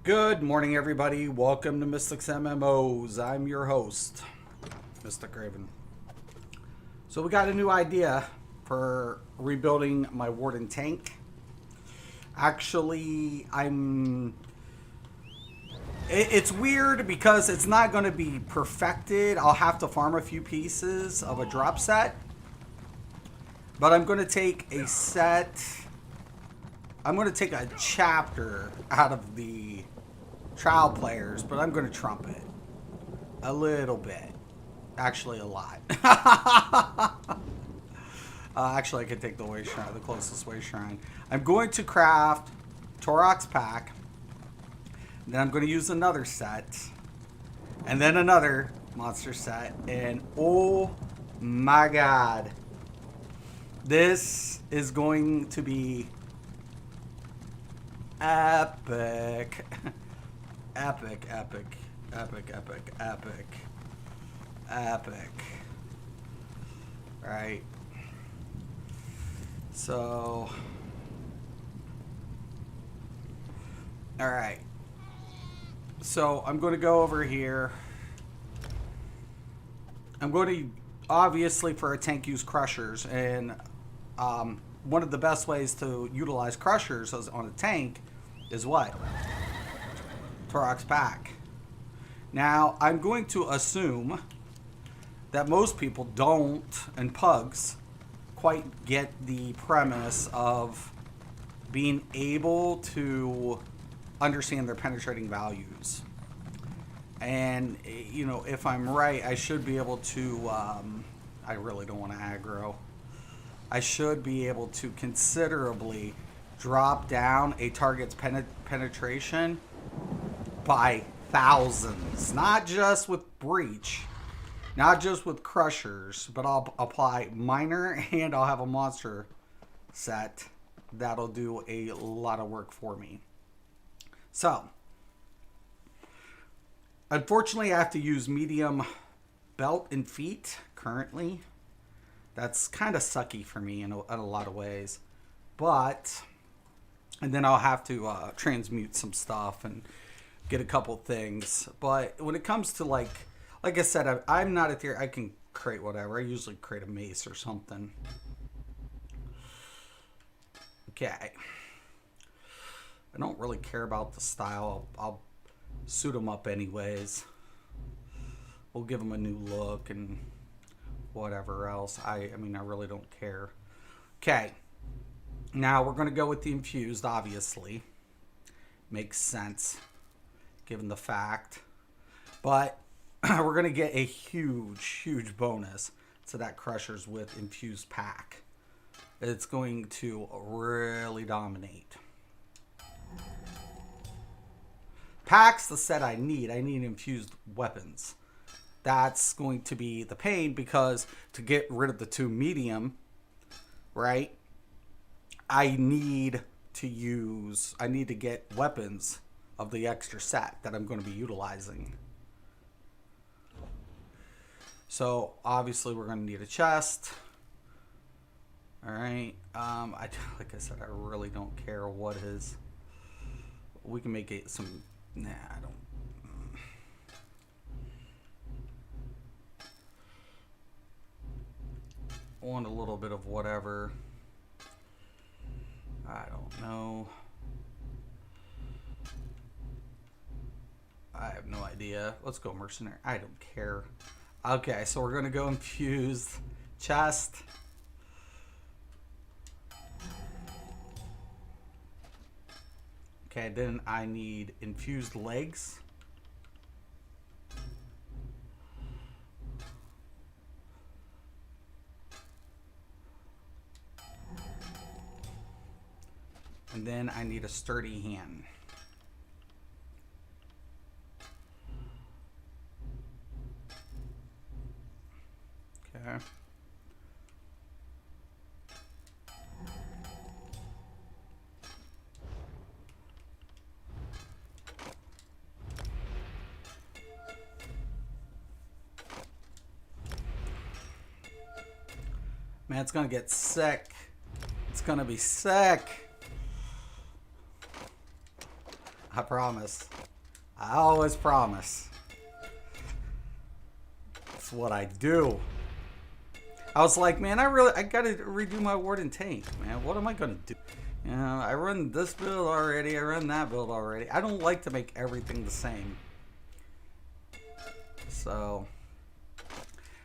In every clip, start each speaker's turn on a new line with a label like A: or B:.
A: Good morning, everybody. Welcome to Mystics MMOs. I'm your host, Mystic Raven. So we got a new idea for rebuilding my Warden tank. Actually, it's weird because it's not going to be perfected. I'll have to farm a few pieces of a drop set. But I'm going to take a set... I'm going to take a chapter out of the trial players, but I'm going to trump it a little bit. Actually, a lot. Actually, I could take the way shrine, the closest way shrine. I'm going to craft Torok's pack. Then I'm going to use another set, and then another monster set. And oh my god, this is going to be epic. Epic, epic, epic, epic, epic, epic. Right. So, alright. So, I'm going to go over here. I'm going to, obviously, for a tank, use crushers. And one of the best ways to utilize crushers on a tank is what? Torok's pack. Now, I'm going to assume that most people don't, and pugs, quite get the premise of being able to understand their penetrating values. And, you know, if I'm right, I should be able to, I really don't want to aggro. I should be able to considerably drop down a target's penetration by thousands. Not just with breach, not just with crushers, but I'll apply minor and I'll have a monster set that'll do a lot of work for me. So, unfortunately, I have to use medium belt and feet currently. That's kind of sucky for me in a lot of ways. But, and then I'll have to transmute some stuff and get a couple things. But when it comes to like I said, I'm not a tier. I can create whatever. I usually create a mace or something. Okay. I don't really care about the style. I'll suit them up anyways. We'll give them a new look and whatever else. I mean, I really don't care. Okay. Now we're going to go with the infused, obviously. Makes sense, given the fact. But we're going to get a huge, huge bonus to that Crushers with infused pack. It's going to really dominate. Pack's the set I need. I need infused weapons. That's going to be the pain because to get rid of the 2 medium, right, I need to get weapons of the extra set that I'm going to be utilizing. So obviously we're going to need a chest. All right. Like I said, I really don't care what is. We can make it some. Nah, I don't. Want a little bit of whatever. I don't know. I have no idea. Let's go mercenary. I don't care. Okay, so we're going to go infused chest. Okay, then I need infused legs. And then I need a sturdy hand. Okay. Man, it's gonna get sick. It's gonna be sick. I promise. I always promise. That's what I do. I was like, man, I gotta redo my Warden tank, man. What am I gonna do? You know, I run this build already. I run that build already. I don't like to make everything the same. So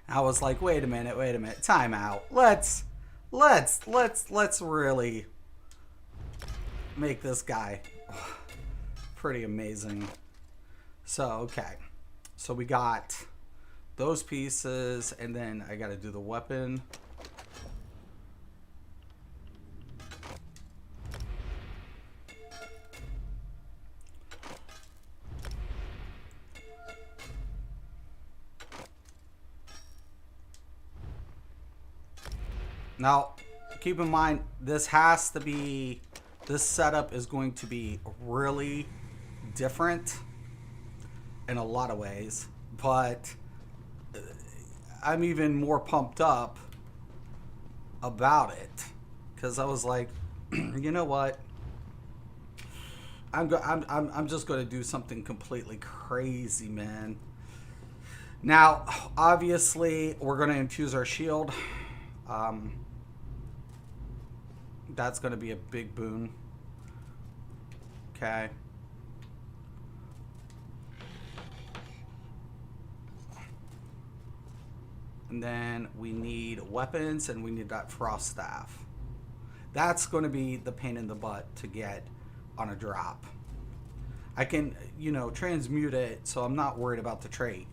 A: I was like, wait a minute, time out. Let's really make this guy pretty amazing. So, okay. So we got those pieces, and then I got to do the weapon. Now, keep in mind, this setup is going to be really different in a lot of ways, but I'm even more pumped up about it because I was like, you know what? I'm just going to do something completely crazy, man. Now, obviously, we're going to infuse our shield. That's going to be a big boon. Okay. And then we need weapons, and we need that frost staff. That's going to be the pain in the butt to get on a drop. I can, you know, transmute it, so I'm not worried about the trait.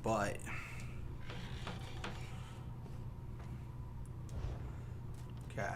A: But okay.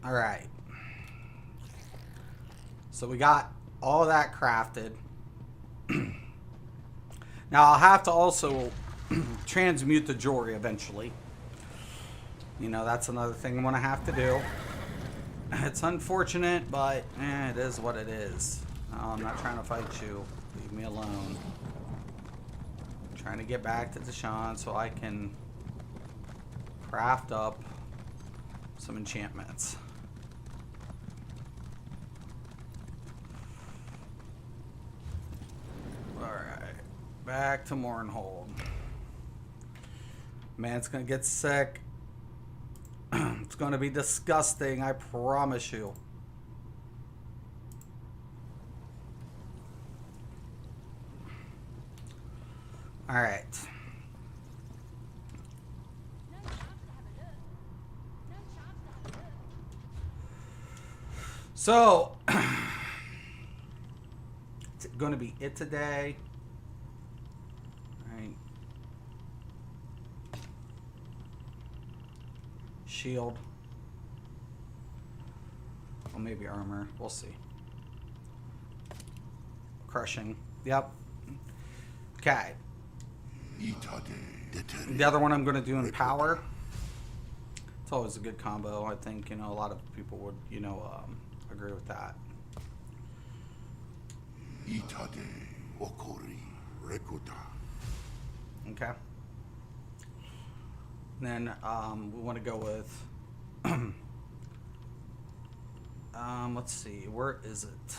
A: All right. So we got all that crafted. Now I'll have to also transmute the jewelry eventually. You know, that's another thing I'm going to have to do. It's unfortunate, but it is what it is. I'm not trying to fight you. Leave me alone. I'm trying to get back to Deshaun so I can craft up some enchantments. Alright. Back to Mournhold. Man, it's going to get sick. It's going to be disgusting, I promise you. All right. So, it's going to be it today. All right. Shield. Or maybe armor. We'll see. Crushing. Yep. Okay. The other one I'm going to do in power. It's always a good combo. I think, you know, a lot of people would, you know, agree with that. Okay. Then we want to go with let's see, where is it?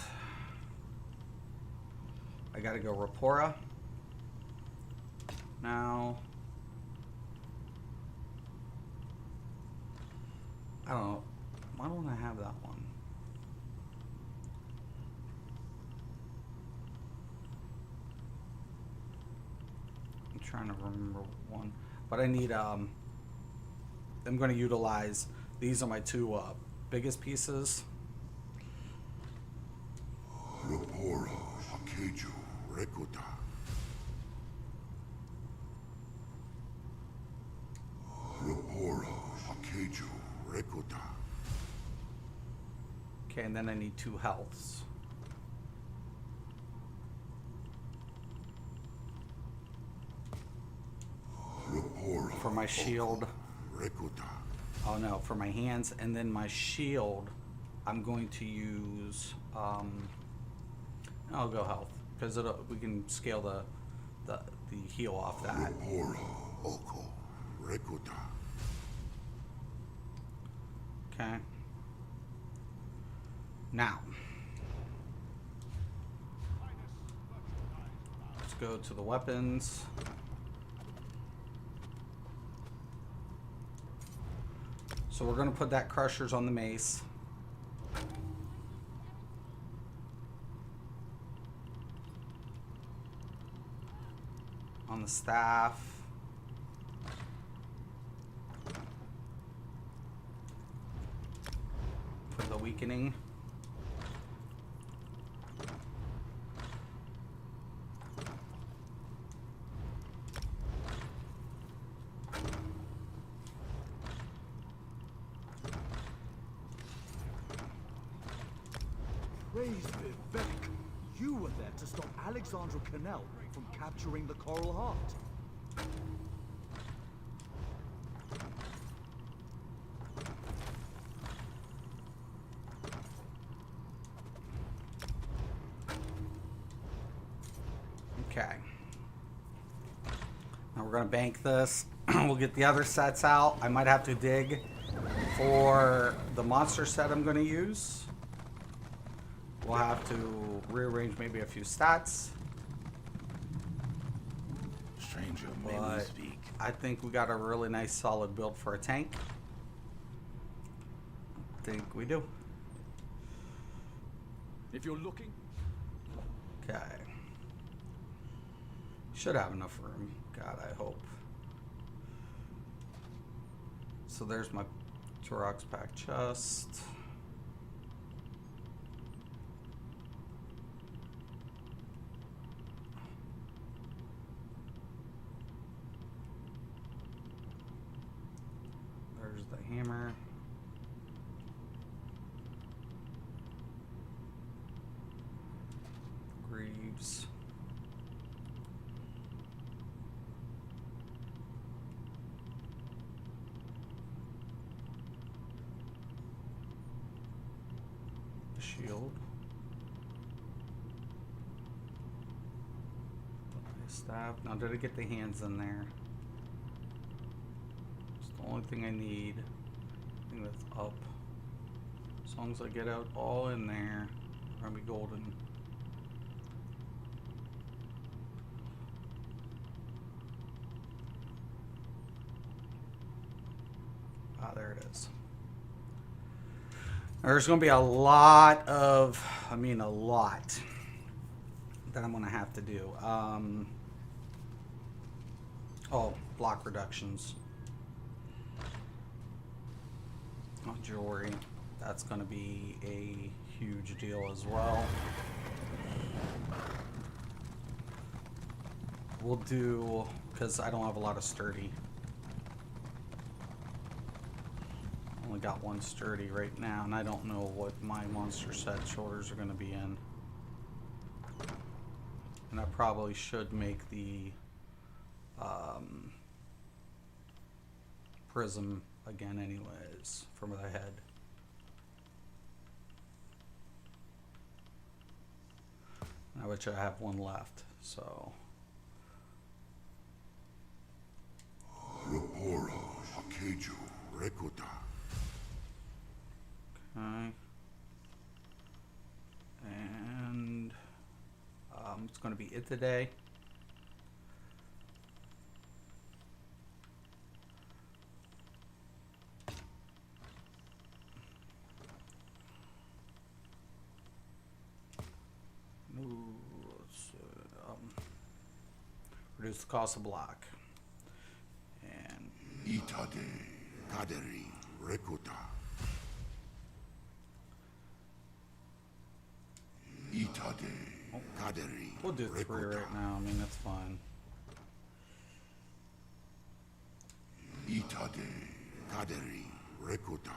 A: I gotta go Rapora now. I don't know, why don't I have that one? I'm trying to remember one, but I need I'm going to utilize, these are my two biggest pieces.
B: Rapora, Akeju, Rekota. Rapora, Akeju, Rekota.
A: Okay, and then I need 2 healths.
B: Rapora.
A: For my shield.
B: Rekota.
A: Oh no, for my hands, and then my shield, I'm going to use. I'll go health because we can scale the heal off that.
B: Rapora. Oko. Rekota.
A: Okay. Now, let's go to the weapons. So we're going to put that crushers on the mace. On the staff. For the weakening.
C: Praise Vivek. You were there to stop Alexandra Cannell from capturing the Coral Heart.
A: Okay. Now we're going to bank this. We'll get the other sets out. I might have to dig for the monster set I'm going to use. We'll have to rearrange maybe a few stats.
D: Stranger, may we
A: But
D: speak?
A: I think we got a really nice solid build for a tank. I think we do.
C: If you're looking,
A: Okay. Should have enough room. God, I hope. So there's my Turox pack chest. There's the hammer. Greaves. Shield. Staff. Now, did I get the hands in there? It's the only thing I need. I think that's up. As long as I get out all in there, I'm gonna be golden. Ah, there it is. There's going to be a lot of, a lot that I'm going to have to do. Block reductions. Oh, jewelry. That's going to be a huge deal as well. We'll do, because I don't have a lot of sturdy. Only got 1 sturdy right now, and I don't know what my monster set shoulders are going to be in. And I probably should make the prism again anyways for the head. I wish I have 1 left, so.
B: Rapora. Akeju. Rekota.
A: Okay. And it's going to be it today. Ooh, let's, reduce the cost of block. And
B: Itade. Kaderi. Rekota. Itade. Kaderi.
A: we'll do 3
B: Rekota.
A: right now. That's fine.
B: Itade. Kaderi. Rekota.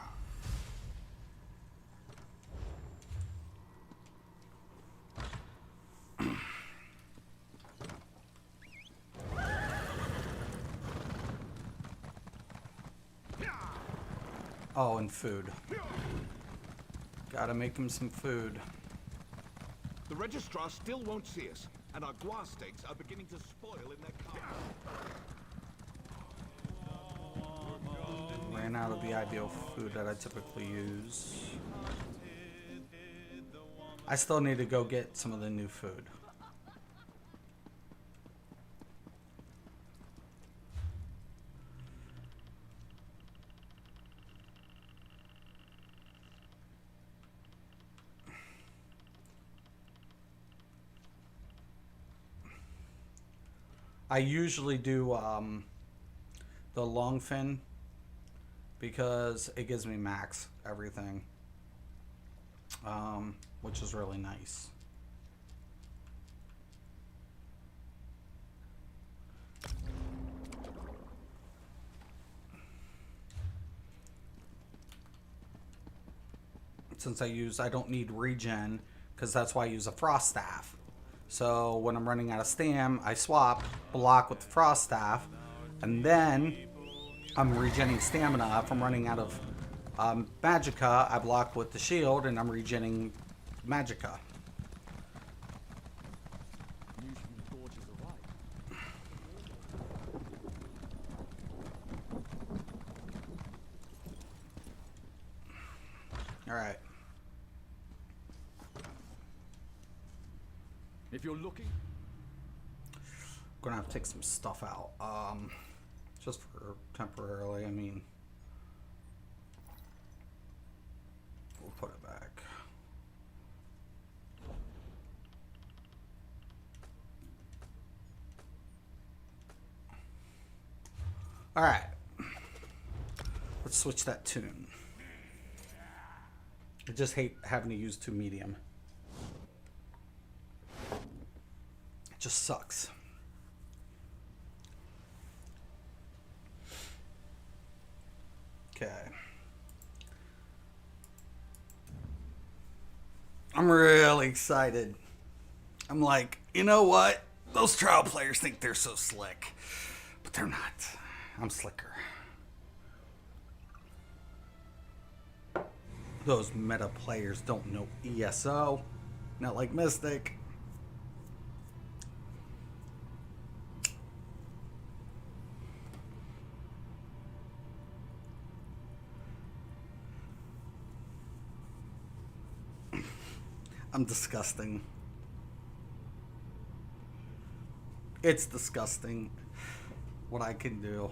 A: Oh, and food. Gotta make him some food.
C: The registrar still won't see us, and our guar steaks are beginning to spoil in their car.
A: Ran out of the ideal food that I typically use. I still need to go get some of the new food. I usually do the long fin because it gives me max everything, which is really nice. Since I don't need regen, because that's why I use a frost staff. So when I'm running out of stam, I swap, block with the frost staff, and then I'm regenerating stamina. If I'm running out of magicka, I block with the shield, and I'm regenerating magicka. All right.
C: If you're looking,
A: Gonna have to take some stuff out, just for temporarily. I mean, we'll put it back. All right, let's switch that tune. I just hate having to use 2 medium. It just sucks. Okay. I'm really excited. I'm like, you know what? Those trial players think they're so slick, but they're not. I'm slicker. Those meta players don't know ESO. Not like Mystic. I'm disgusting. It's disgusting what I can do.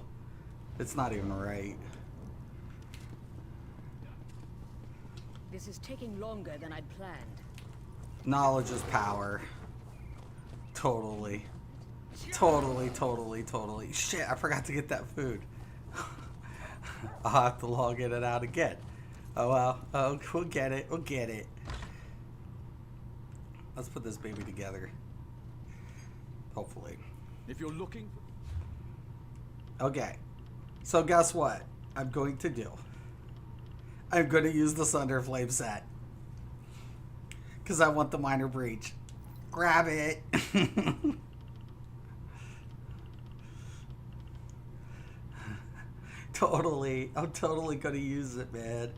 A: It's not even right.
E: This is taking longer than I'd planned.
A: Knowledge is power. Totally. Totally. Shit, I forgot to get that food. I'll have to log in and out again. Oh well. Oh, we'll get it. Let's put this baby together. Hopefully.
C: if you're looking,
A: Okay. So guess what I'm going to do? I'm going to use the Thunder Flame set. Because I want the Minor Breach. Grab it. Totally. I'm totally going to use it, man.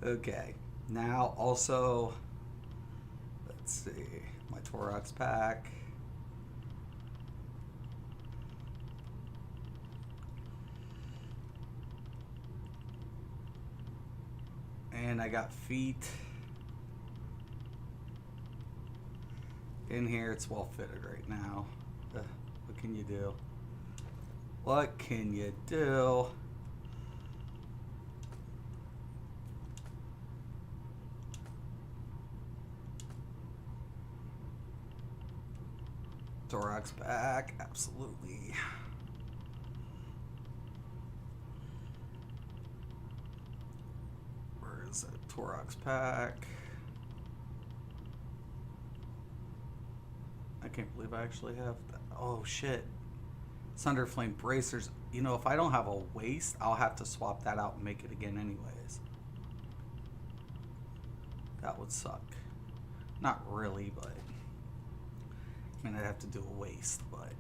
A: Okay. Now also, let's see. My Torox pack. And I got feet. In here, it's well fitted right now. What can you do? What can you do? Thorax back, absolutely. Where is that Thorax pack? I can't believe I actually have that. Oh shit. Thunderflame bracers. You know, if I don't have a waist, I'll have to swap that out and make it again anyways. That would suck. Not really, but I mean, I'd have to do a waist, but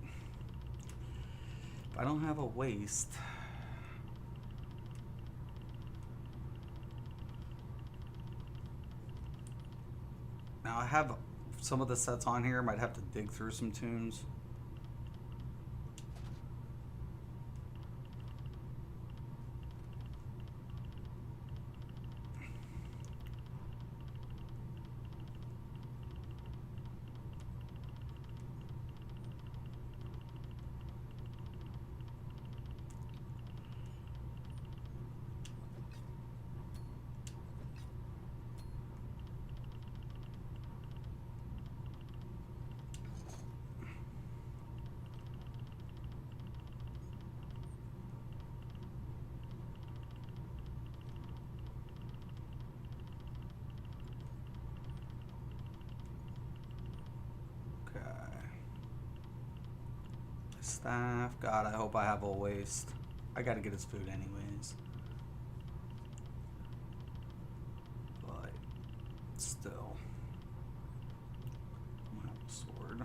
A: if I don't have a waist, now I have some of the sets on here. Might have to dig through some tunes. Staff. God, I hope I have a waist. I gotta get his food anyways. But still. I have a sword.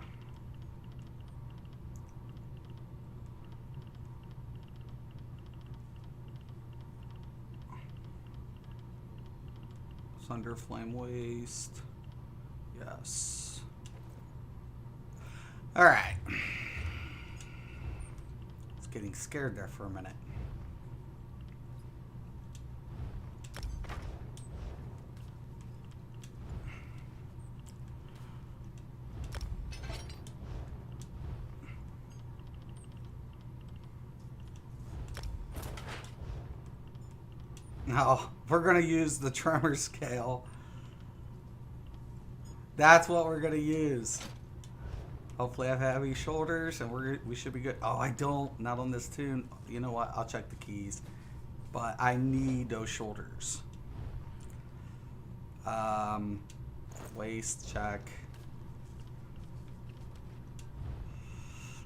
A: Thunder Flame waist. Yes. Alright. Getting scared there for a minute. No, we're going to use the tremor scale. That's what we're going to use. Hopefully I have heavy shoulders and we should be good. Oh, I don't. Not on this tune. You know what? I'll check the keys. But I need those shoulders. Waist check.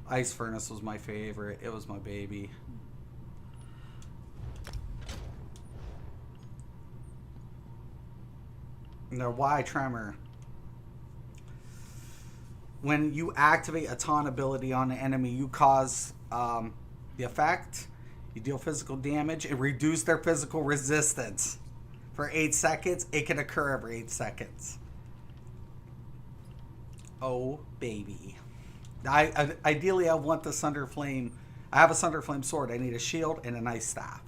A: Ice Furnace was my favorite. It was my baby. No, why tremor? When you activate a taunt ability on an enemy, you cause the effect, you deal physical damage, and reduce their physical resistance. For 8 seconds, it can occur every 8 seconds. Oh, baby. Ideally, I want the Sunder Flame. I have a Sunder Flame sword. I need a shield and a nice staff.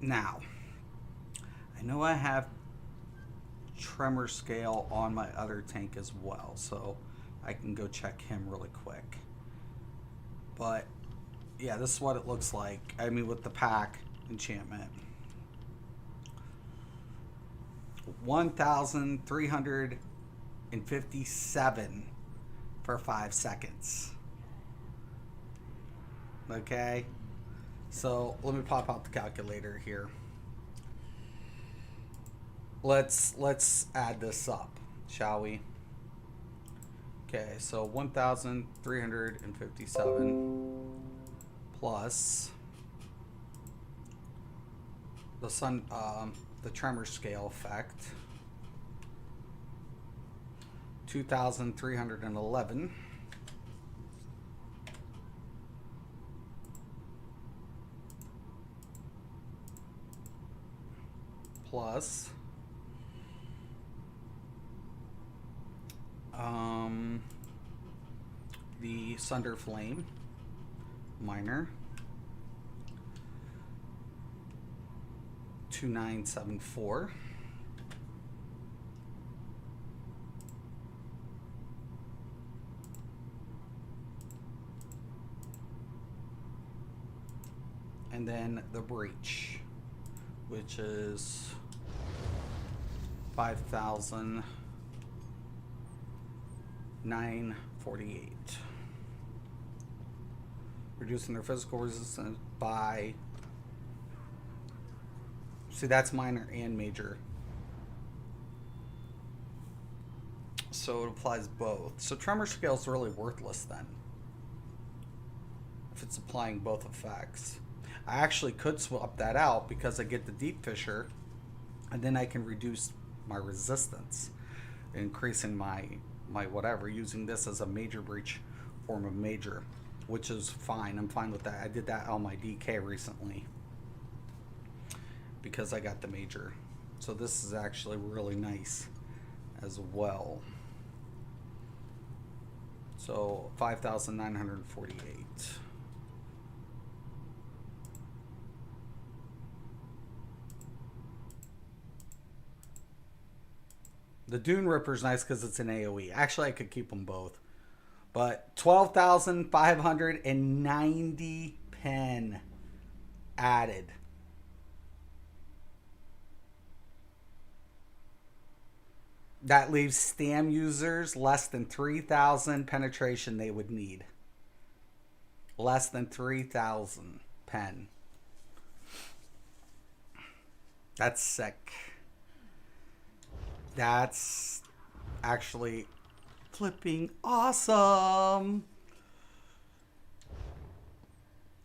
A: Now, I know I have tremor scale on my other tank as well, so I can go check him really quick. But yeah, this is what it looks like. I mean, with the pack enchantment. 1,357 for 5 seconds. Okay. So let me pop out the calculator here. Let's add this up, shall we? Okay, so 1,357 plus the tremor scale effect, 2,311. Plus the Sunder Flame minor, 2,974. and then the breach, which is 5,948. Reducing their physical resistance by... See, that's minor and major. So it applies both. So tremor scale is really worthless then, if it's applying both effects. I actually could swap that out because I get the deep fissure, and then I can reduce my resistance, increasing my whatever, using this as a major breach form of major, which is fine. I'm fine with that. I did that on my DK recently because I got the major. So this is actually really nice as well. So 5,948. The Dune Ripper's nice because it's an AoE. Actually, I could keep them both. But 12,590 pen added. That leaves STAM users less than 3,000 penetration they would need. Less than 3,000 pen. That's sick. That's actually flipping awesome.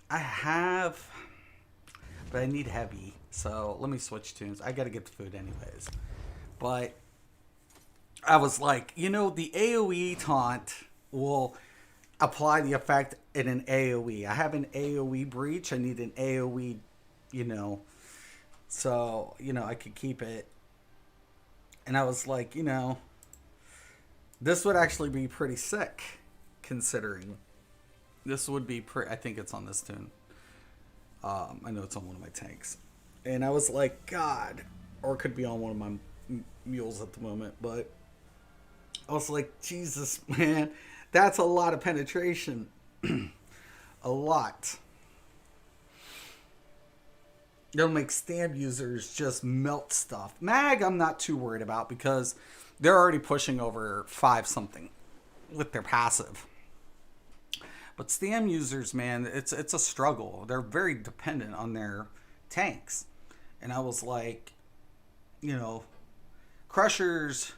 A: I have, but I need heavy. So let me switch tunes. I got to get the food anyways. But I was like, you know, the AoE taunt will apply the effect in an AoE. I have an AoE breach. I need an AoE, you know, so, you know, I could keep it. And I was like, you know, this would actually be pretty sick, considering. This would be pretty, I think it's on this tune. I know it's on one of my tanks. And I was like, God, or it could be on one of my mules at the moment, but I was like, Jesus, man, that's a lot of penetration. A lot. It'll make STAM users just melt stuff. Mag, I'm not too worried about because they're already pushing over 5 something with their passive. But STAM users, man, it's a struggle. They're very dependent on their tanks. And I was like, you know, Crushers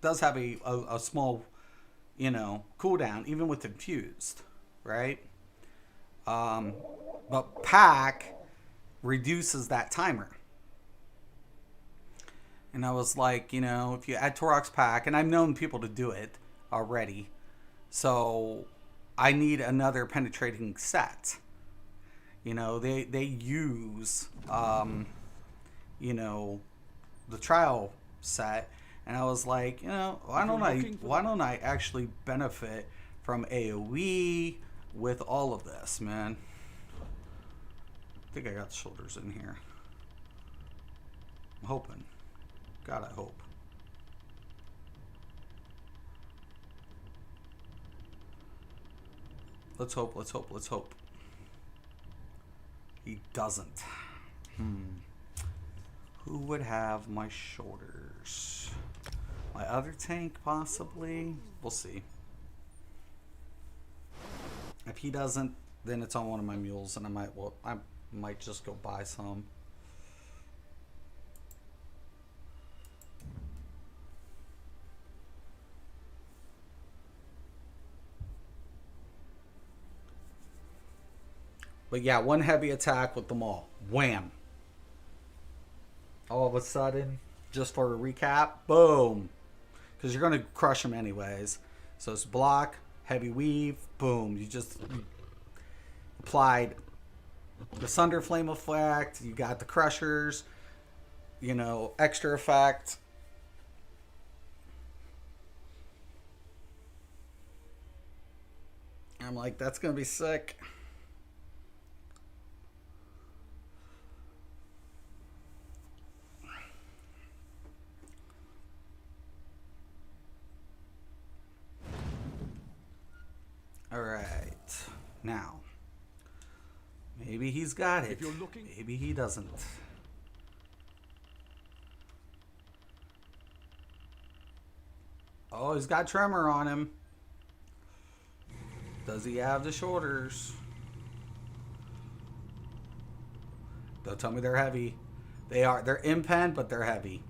A: does have a small, you know, cooldown, even with infused, right? But Pack reduces that timer. And I was like, you know, if you add Torok's Pack, and I've known people to do it already, so I need another penetrating set. You know, they use, you know, the trial set, and I was like, you know, why don't I actually benefit from AoE with all of this, man? I think I got the shoulders in here. I'm hoping. God, I hope. Let's hope, let's hope, let's hope. He doesn't. Who would have my shoulders? My other tank, possibly? We'll see. If he doesn't, then it's on one of my mules, and I might just go buy some. But yeah, one heavy attack with them all. Wham. All of a sudden, just for a recap, boom. Because you're going to crush them anyways. So it's block, heavy weave, boom. You applied the Sunder Flame effect. You got the Crushers, you know, extra effect. I'm like, that's going to be sick. All right, now Maybe he's got it.
C: If you're looking-
A: Maybe he doesn't. Oh, he's got tremor on him. Does he have the shoulders? Don't tell me they're heavy. They are. They're impen, but they're heavy.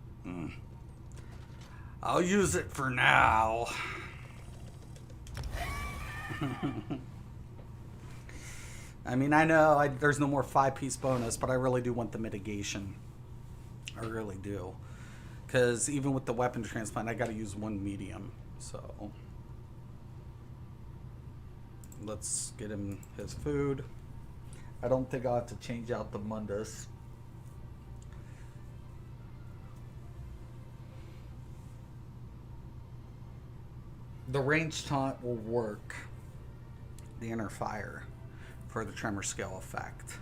A: I'll use it for now. I mean, I know there's no more 5-piece bonus, but I really do want the mitigation. I really do. Because even with the weapon transplant, I got to use 1 medium. So let's get him his food. I don't think I'll have to change out the Mundus. The range taunt will work. The inner fire for the tremor scale effect.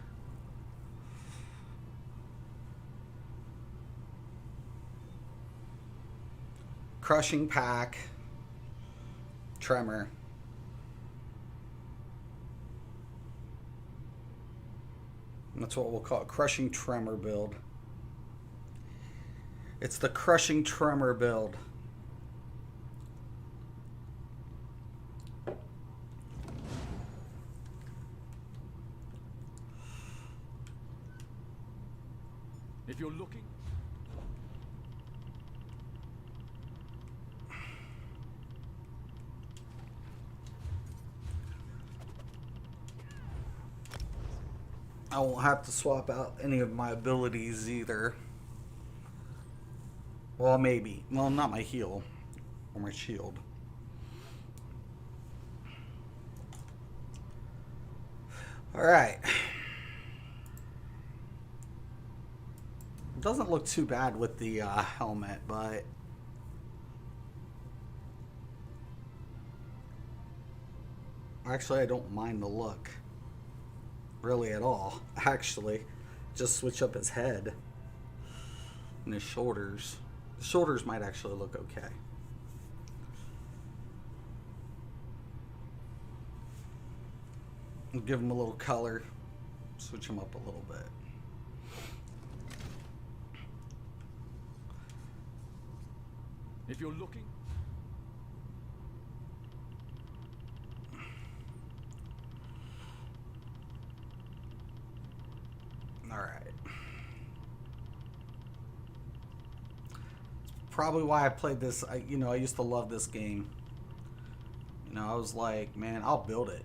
A: Crushing pack. Tremor. That's what we'll call it. Crushing tremor build. It's the crushing tremor build.
C: If you're looking...
A: I won't have to swap out any of my abilities either. Well, maybe. Well, not my heal. Or my shield. Alright. It doesn't look too bad with the helmet, but... Actually, I don't mind the look. Really at all, actually. Just switch up his head. And his shoulders. The shoulders might actually look okay. We'll give him a little color. Switch him up a little bit.
C: If you're looking...
A: Alright. Probably why I played this. I used to love this game. I was like, man, I'll build it.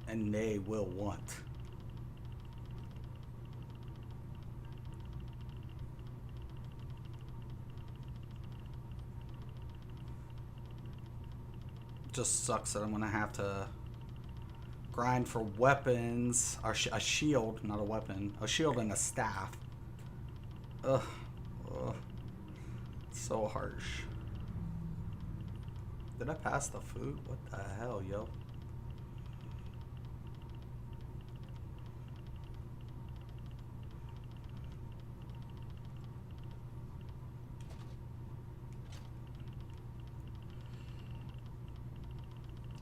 A: And they will want. Just sucks that I'm going to have to grind for weapons, or a shield, not a weapon, a shield and a staff. Ugh. Ugh. So harsh. Did I pass the food? What the hell, yo?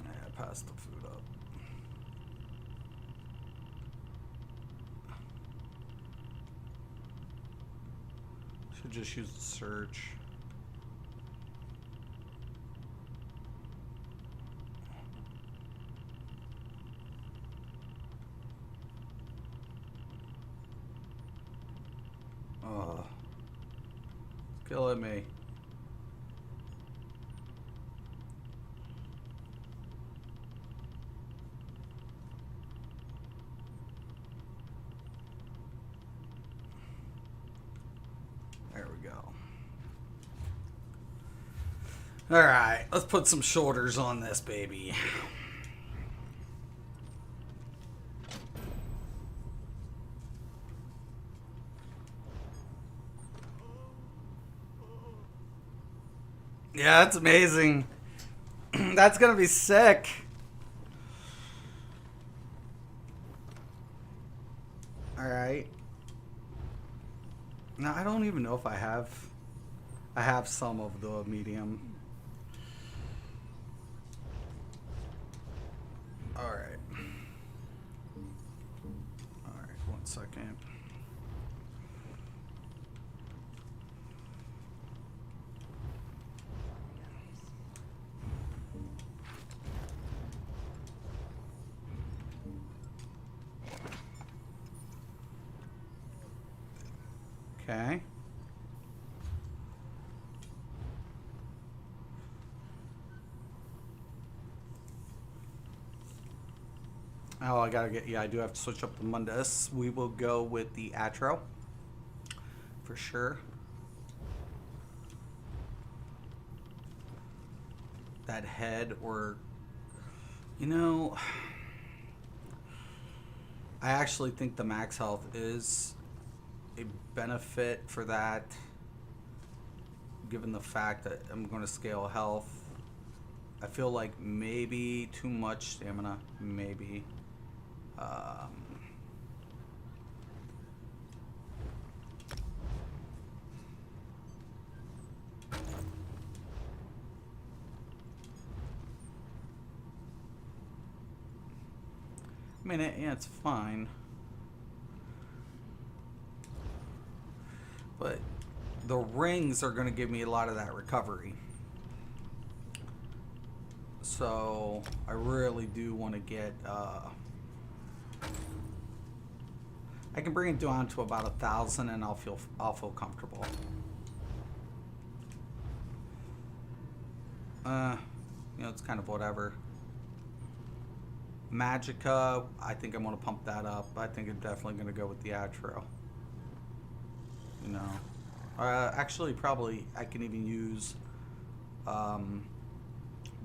A: Yeah, I passed the food up. Should just use the search. Oh, it's killing me. There we go. All right, let's put some shoulders on this baby. Yeah, that's amazing. That's gonna be sick. All right. Now I don't even know if I have some of the medium. All right. second. Okay. Oh, I gotta get, yeah, I do have to switch up the Mundus. We will go with the Atro. For sure. That head, or, you know, I actually think the max health is a benefit for that, given the fact that I'm going to scale health. I feel like maybe too much stamina, maybe. I mean, yeah, it's fine. But the rings are going to give me a lot of that recovery. So I really do want to get... I can bring it down to about 1,000 and I'll feel comfortable. You know, it's kind of whatever. Magicka, I think I'm going to pump that up. I think I'm definitely going to go with the Atro. You know. Actually, probably I can even use the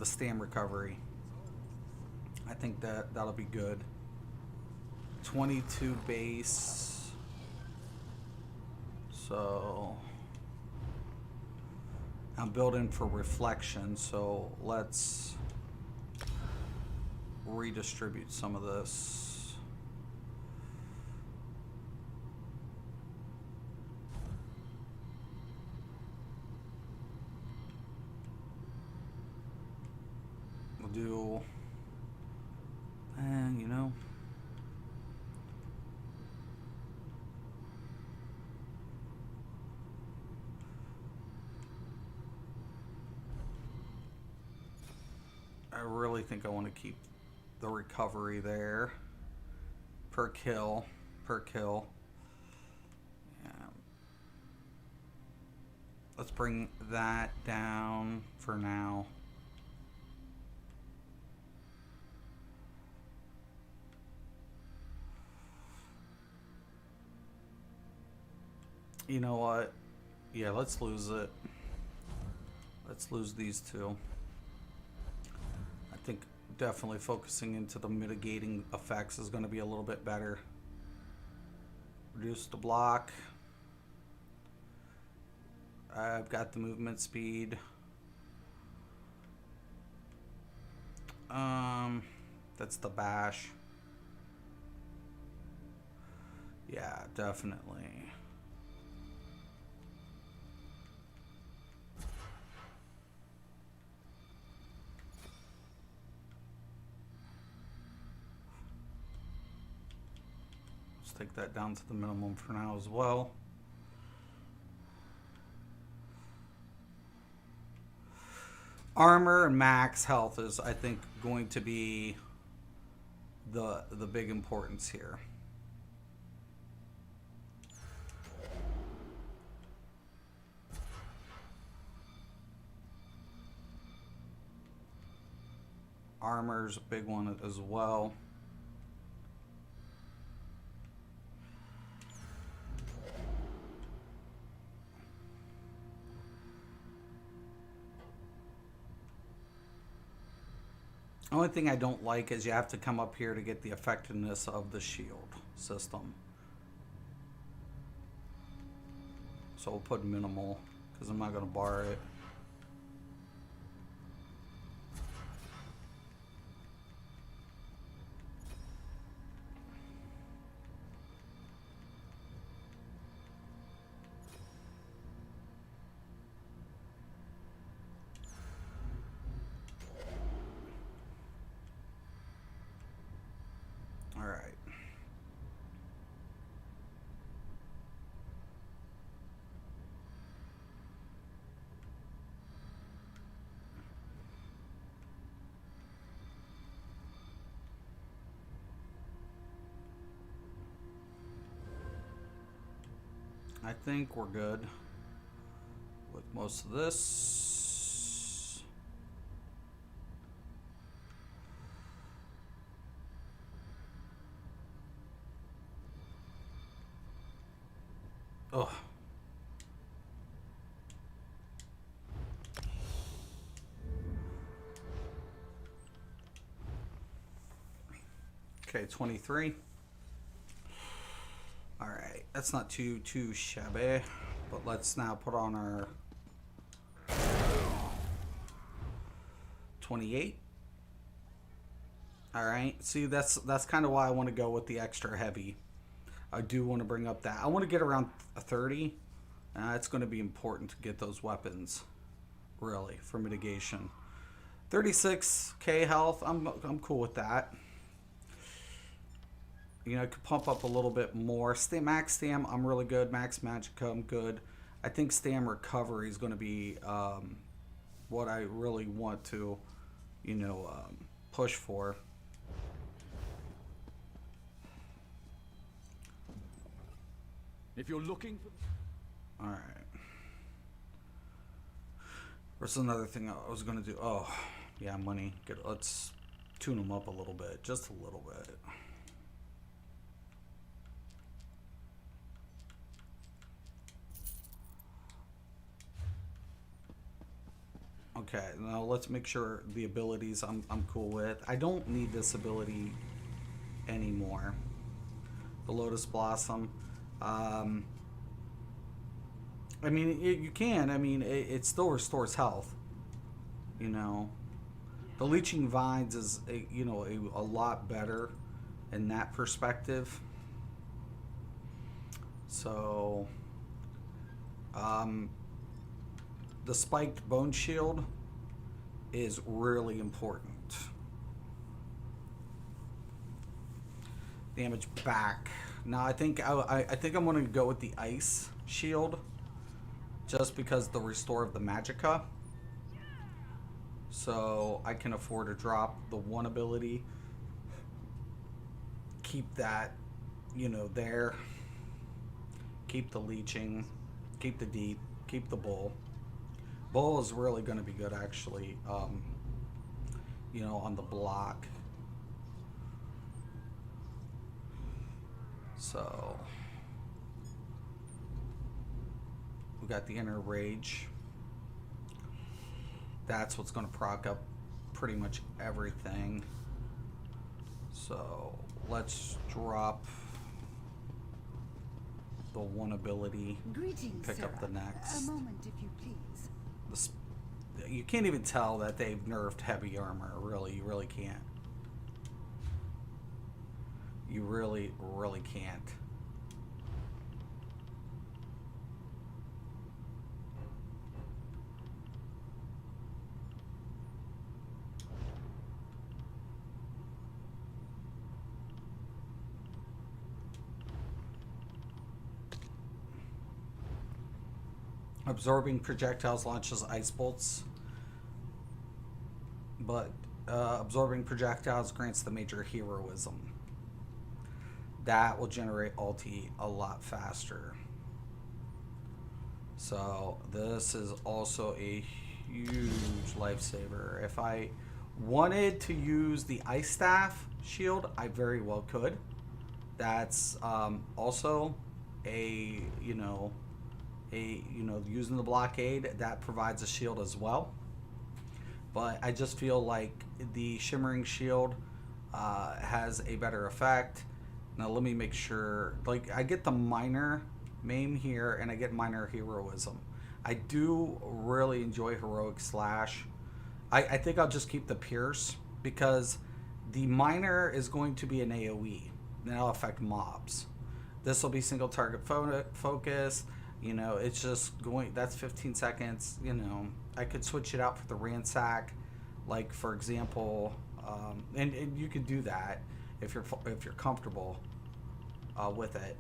A: stam recovery. I think that'll be good. 22 base. So I'm building for reflection, so let's redistribute some of this. We'll do, and you know, I really think I want to keep the recovery there per kill. Yeah. Let's bring that down for now. You know what? Yeah, let's lose it. Let's lose these two. I think definitely focusing into the mitigating effects is going to be a little bit better. Reduce the block. I've got the movement speed. That's the bash. Yeah, definitely. Let's take that down to the minimum for now as well. Armor and max health is, I think, going to be the big importance here. Armor's a big one as well. Only thing I don't like is you have to come up here to get the effectiveness of the shield system. So we'll put minimal because I'm not going to bar it. All right. I think we're good with most of this. Oh. Okay, 23. All right, that's not too shabby, but let's now put on our 28. All right, see, that's kind of why I want to go with the extra heavy. I do want to bring up that. I want to get around a 30. It's going to be important to get those weapons, really, for mitigation. 36k health. I'm cool with that. You know, I could pump up a little bit more. Max stam, I'm really good. Max magicka, I'm good. I think stam recovery is going to be what I really want to, you know, push for.
C: If you're looking for...
A: All right. What's another thing I was going to do? Oh, yeah, money. Let's tune them up a little bit. Just a little bit. Okay, now let's make sure the abilities I'm cool with. I don't need this ability anymore. The Lotus Blossom. I mean, you can. I mean, it still restores health. You know, the Leeching Vines is you know a lot better in that perspective. So, the spiked bone shield is really important. Damage back. Now I think I think I'm going to go with the ice shield, just because the restore of the magicka. So I can afford to drop the one ability. Keep that, you know, there. Keep the leeching. Keep the deep. Keep the bull. Bull is really going to be good, actually, you know, on the block. So, we got the Inner Rage. That's what's going to proc up pretty much everything. So, let's drop the one ability.
F: Greetings,
A: pick
F: sir.
A: up the next.
F: A moment, if you please.
A: You can't even tell that they've nerfed heavy armor. Really, you really can't. You really can't. Absorbing projectiles launches ice bolts, but absorbing projectiles grants the major heroism. That will generate ulti a lot faster. So this is also a huge lifesaver. If I wanted to use the ice staff shield, I very well could. That's also a using the blockade, that provides a shield as well. But I just feel like the shimmering shield has a better effect. Now let me make sure, like, I get the minor maim here and I get minor heroism. I do really enjoy heroic slash. I think I'll just keep the pierce because the minor is going to be an AoE. That'll affect mobs. This will be single target focus. You know, it's just going, that's 15 seconds, you know. I could switch it out for the ransack, like, for example, and you could do that if you're comfortable with it.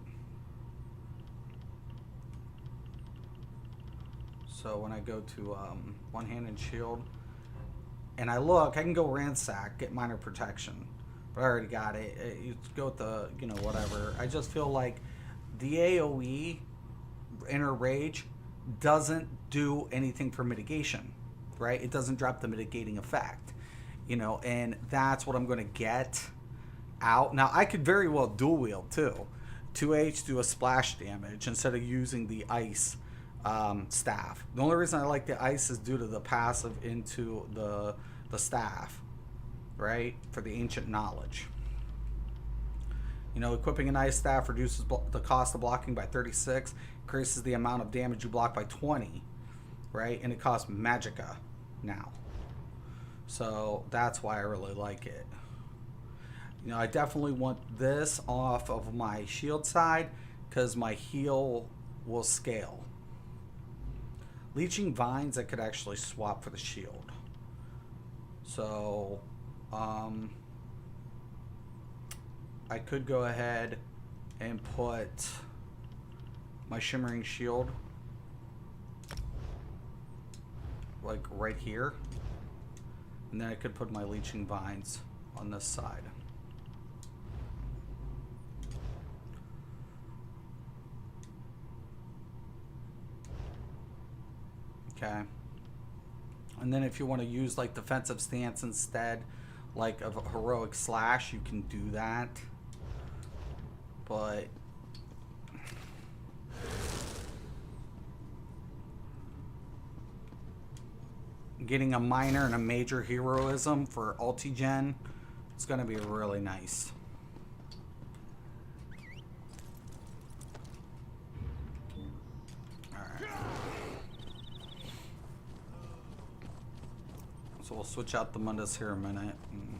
A: So when I go to one hand and shield, and I look, I can go ransack, get minor protection, but I already got it. You go with the, you know, whatever. I just feel like the AoE inner rage doesn't do anything for mitigation, right? It doesn't drop the mitigating effect, you know, and that's what I'm going to get out. Now, I could very well dual wield too. 2H do a splash damage instead of using the ice staff. The only reason I like the ice is due to the passive into the staff, right? For the ancient knowledge. You know, equipping an ice staff reduces the cost of blocking by 36, increases the amount of damage you block by 20, right? And it costs magicka now. So that's why I really like it. You know, I definitely want this off of my shield side because my heal will scale. Leeching Vines I could actually swap for the shield. So, I could go ahead and put my Shimmering Shield like right here. And then I could put my Leeching Vines on this side. Okay. And then if you want to use like defensive stance instead, like of a heroic slash, you can do that. But getting a minor and a major heroism for ulti-gen, it's going to be really nice. Alright. So we'll switch out the Mundus here a minute. And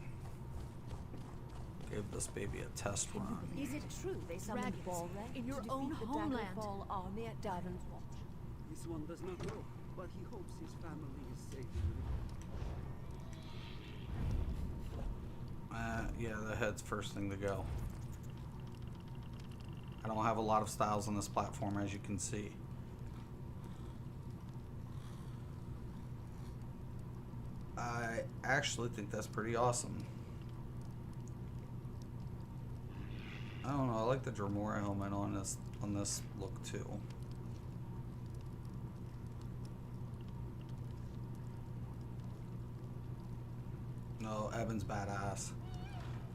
A: give this baby a test run.
E: Is it true they summoned
F: Dragons
E: Balrog
F: in
E: to
F: your
E: defeat
F: own
E: the
F: homeland.
E: Daggerfall army at Davon's Watch?
G: This one does not know, but he hopes his family is safe.
A: Yeah, the head's first thing to go. I don't have a lot of styles on this platform, as you can see. I actually think that's pretty awesome. I don't know, I like the Dremora helmet on this look too. No, Evan's badass.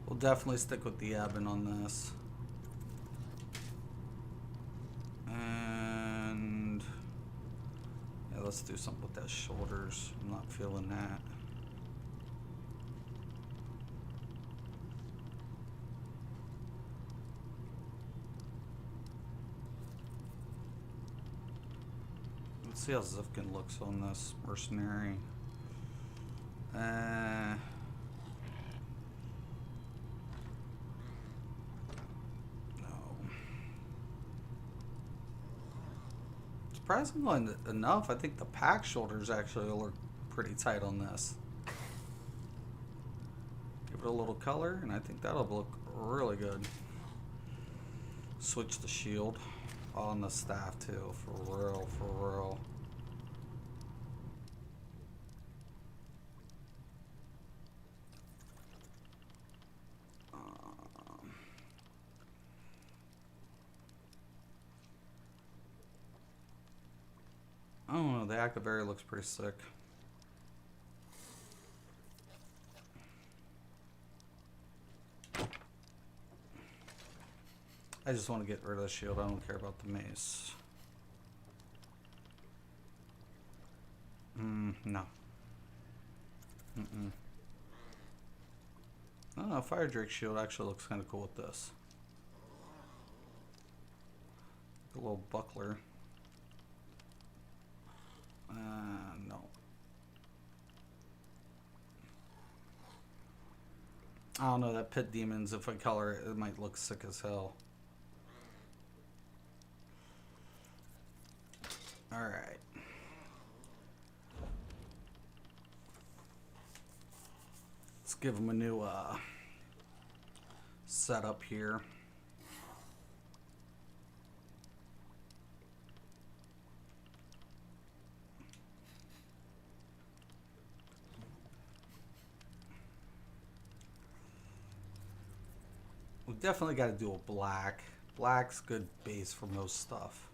A: We'll definitely stick with the Evan on this. And yeah, let's do something with that shoulders. I'm not feeling that. Let's see how Zifkin looks on this mercenary. Surprisingly enough, I think the pack shoulders actually look pretty tight on this. Give it a little color, and I think that'll look really good. Switch the shield on the staff too, for real, for real. I don't know, the Activary looks pretty sick. I just want to get rid of the shield, I don't care about the mace. No. Oh, Fire Drake shield actually looks kind of cool with this. Like a little buckler. No. I don't know, that Pit Demons, if I color it, it might look sick as hell. Alright. Let's give them a new setup here. We definitely got to do a black. Black's good base for most stuff.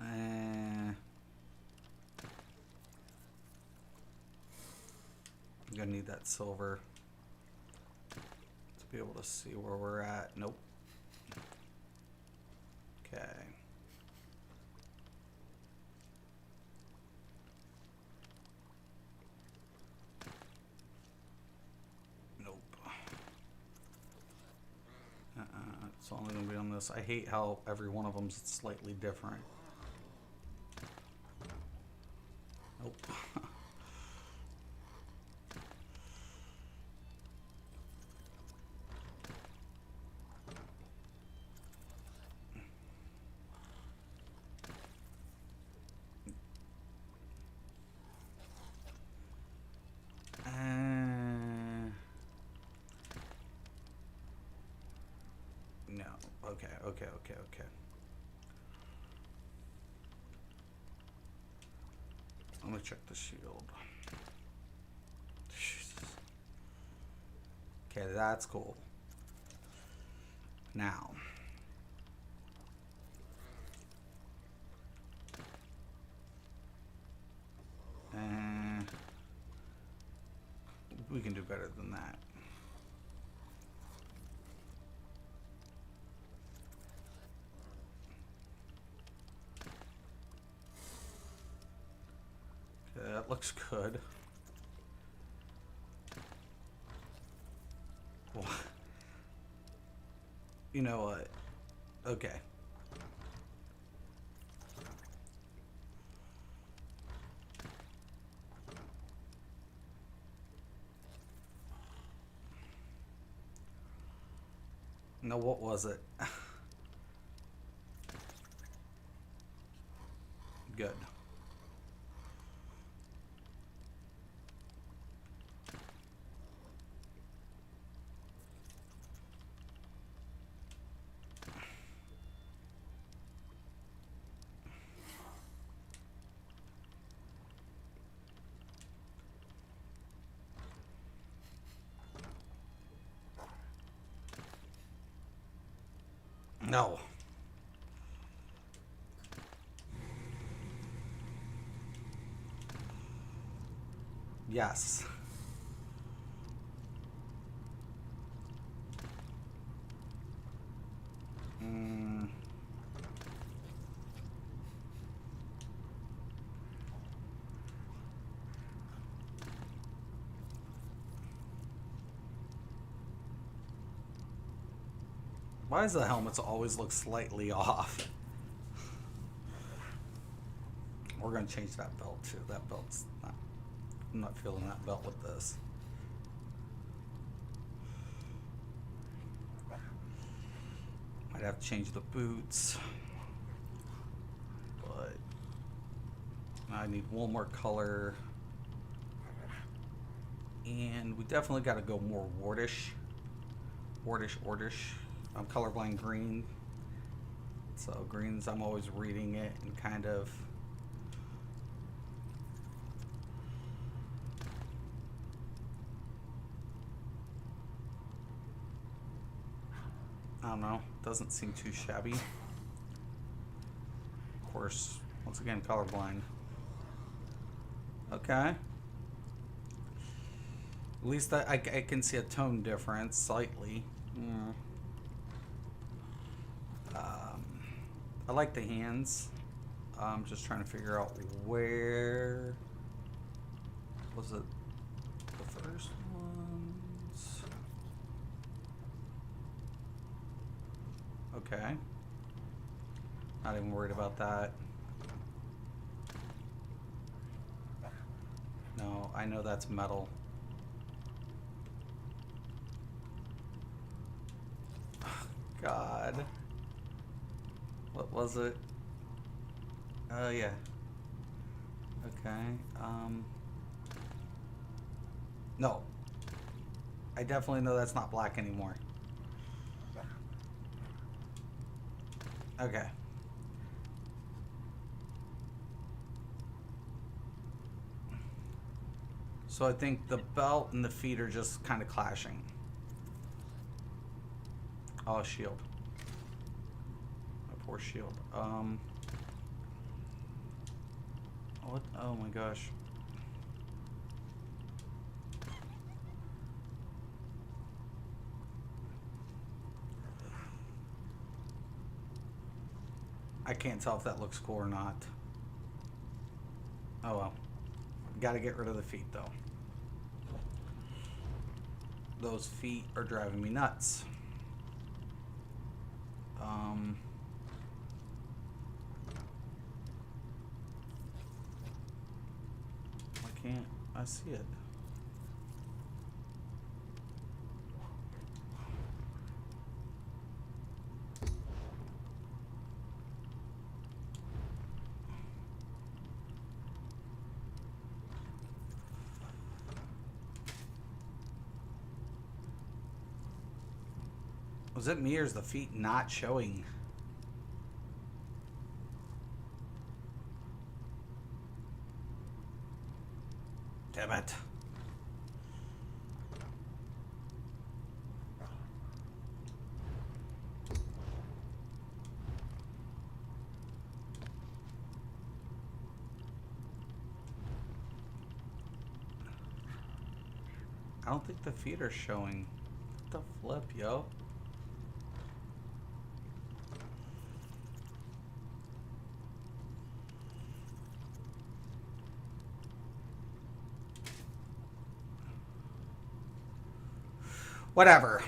A: I'm gonna need that silver to be able to see where we're at. Nope. Okay. Nope. It's only gonna be on this. I hate how every one of them's slightly different. Nope. No. Okay. Let me check the shield. Jesus. Okay, that's cool. Now. We can do better than that. Okay, that looks good. Well, you know what? Okay. No, what was it? Good. No. Yes. Why does the helmets always look slightly off? We're gonna change that belt too. That belt's not. I'm not feeling that belt with this. Might have to change the boots. But I need one more color. And we definitely got to go more wardish. Wardish. I'm colorblind green. So greens, I'm always reading it and kind of... I don't know. Doesn't seem too shabby. Of course, once again, colorblind. Okay. At least I can see a tone difference slightly. I like the hands. I'm just trying to figure out where was it the first ones. Okay. Not even worried about that. No, I know that's metal. God. What was it? Oh, yeah. Okay. No. I definitely know that's not black anymore. Okay. So I think the belt and the feet are just kind of clashing. Oh, shield. My poor shield. What? Oh my gosh. I can't tell if that looks cool or not. Oh well. Gotta get rid of the feet though. Those feet are driving me nuts. Why can't I see it? Was it me or is the feet not showing? Damn it. I don't think the feet are showing. What the flip, yo? Whatever.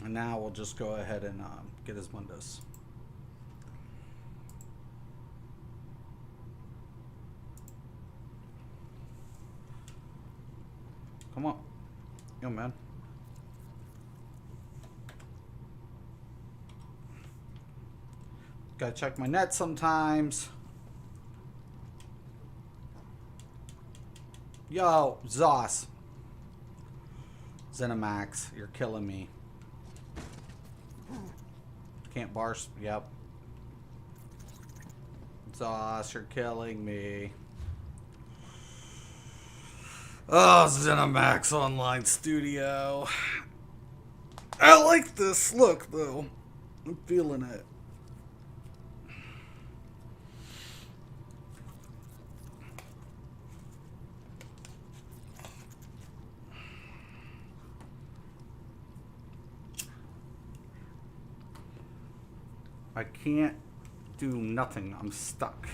A: And now we'll just go ahead and get his windows. Come on. Yo, man. Gotta check my net sometimes. Yo, Zos. Zenimax, you're killing me. Can't bar. Yep. Zos, you're killing me. Oh, Zenimax Online Studio. I like this look, though. I'm feeling it. I can't do nothing. I'm stuck.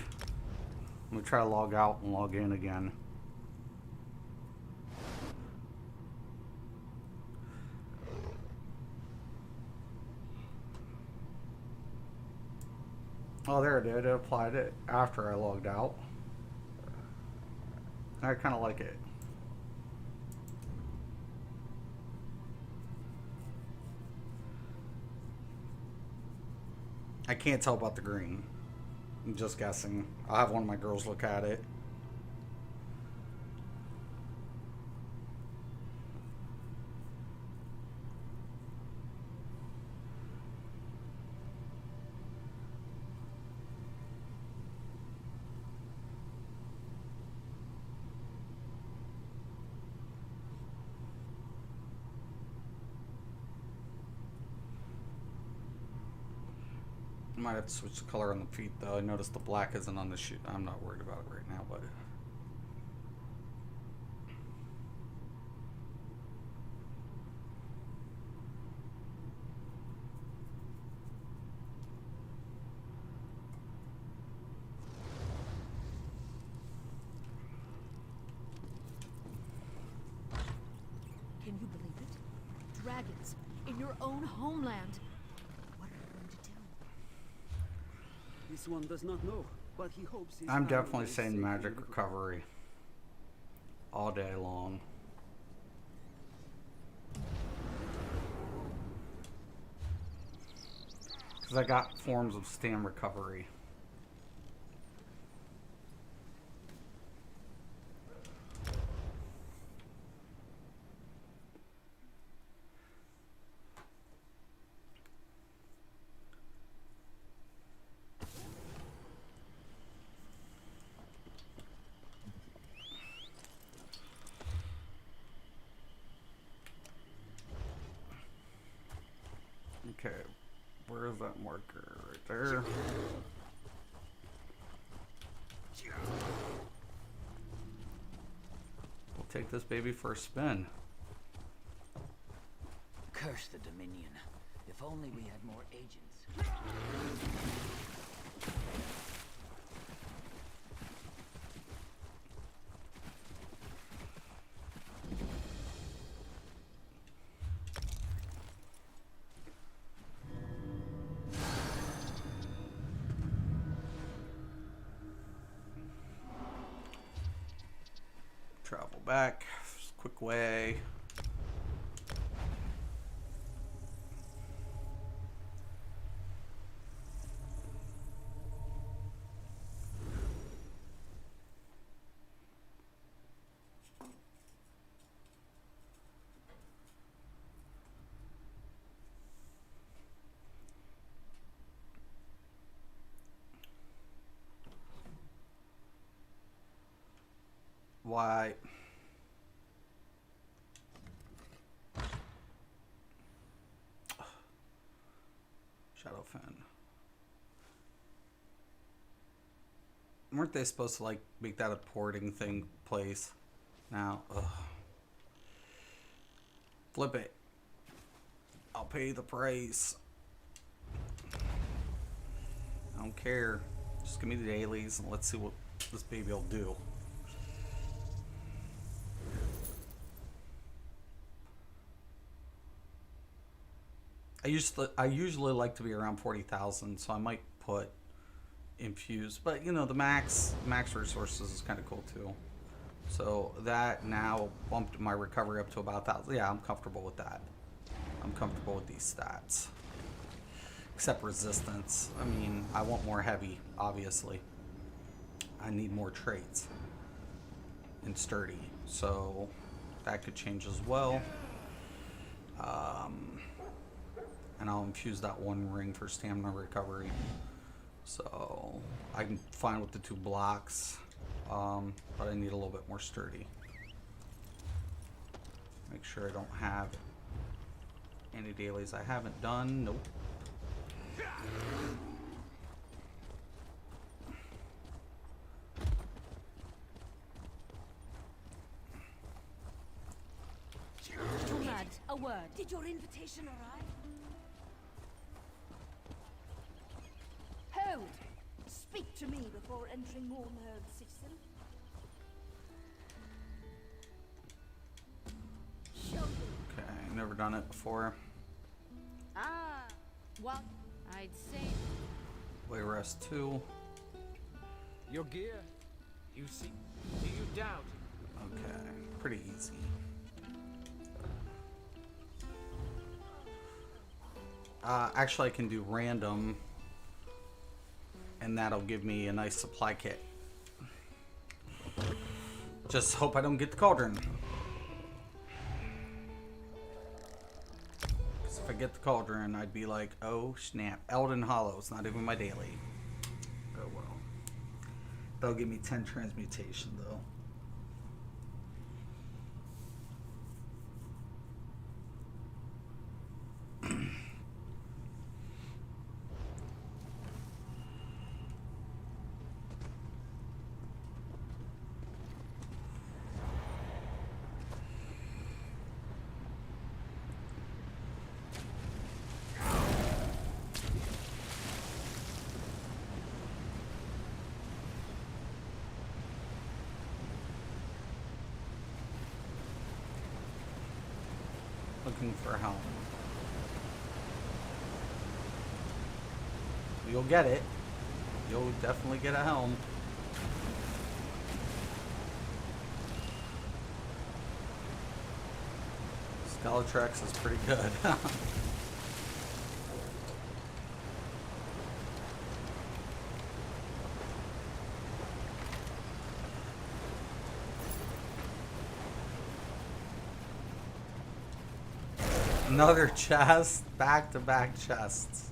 A: I'm gonna try to log out and log in again. Oh, there it did. It applied it after I logged out. I kind of like it. I can't tell about the green. I'm just guessing. I'll have one of my girls look at it. Might have to switch the color on the feet though. I noticed the black isn't on the shoe. I'm not worried about it right now, but
E: Can you believe it? Dragons in your own homeland. What are you going to do?
G: This one does not know, but he hopes his
A: I'm
G: family
A: definitely
G: is
A: saying
G: safe
A: magic
G: in
A: recovery all day long. Because I got forms of stam recovery. Where is that marker? Right there. We'll take this baby for a spin.
F: Curse the Dominion. If only we had more agents.
A: Travel back. Quick way. Why? Shadowfen. Weren't they supposed to like make that a porting thing place? Now, ugh. Flip it. I'll pay the price. I don't care. Just give me the dailies and let's see what this baby will do. I usually like to be around 40,000, so I might put infused, but you know the max resources is kind of cool too. So that now bumped my recovery up to about 1,000. Yeah, I'm comfortable with that. I'm comfortable with these stats. Except resistance. I mean, I want more heavy, obviously. I need more traits and sturdy, so that could change as well. And I'll infuse that one ring for stamina recovery. So I'm fine with the 2 blocks, but I need a little bit more sturdy. Make sure I don't have any dailies I haven't done. Nope.
E: Comrade, a word.
H: Did your invitation arrive? Hold! Speak to me before entering Mornherd's citizen. Show me.
A: Okay, never done it before.
E: Ah, well, I'd say
A: Way rest 2.
I: Your gear, you see, do you doubt?
A: Okay, pretty easy. Actually, I can do random, and that'll give me a nice supply kit. Just hope I don't get the cauldron. 'Cause if I get the cauldron, I'd be like, oh snap. Elden Hollow's not even my daily. Oh well. That'll give me 10 transmutation though. Looking for a helm. You'll get it. You'll definitely get a helm. Skeletrex is pretty good. Another chest, back-to-back chests.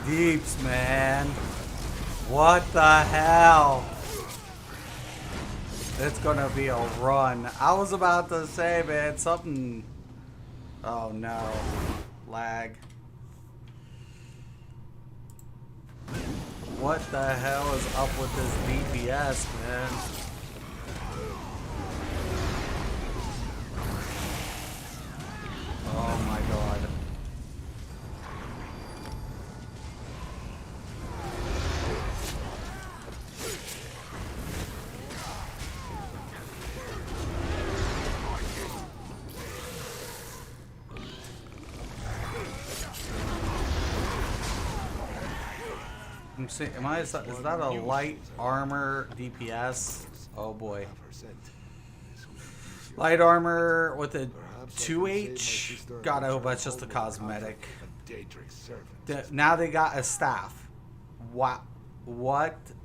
A: deeps, man. What the hell? It's gonna be a run. I was about to say, man, something. Oh no. Lag. What the hell is up with this DPS, man? Oh my god. I'm seeing, is that a light armor DPS? Oh boy. Light armor with a 2H? God, I hope that's just a cosmetic. Now they got a staff. What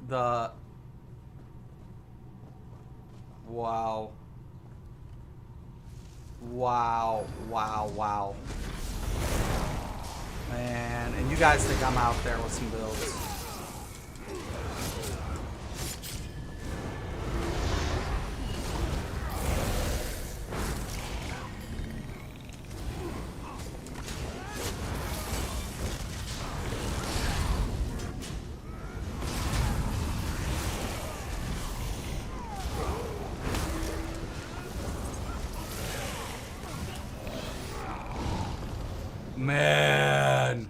A: the... Wow. Wow. Wow, wow. Man, and you guys think I'm out there with some builds. Man.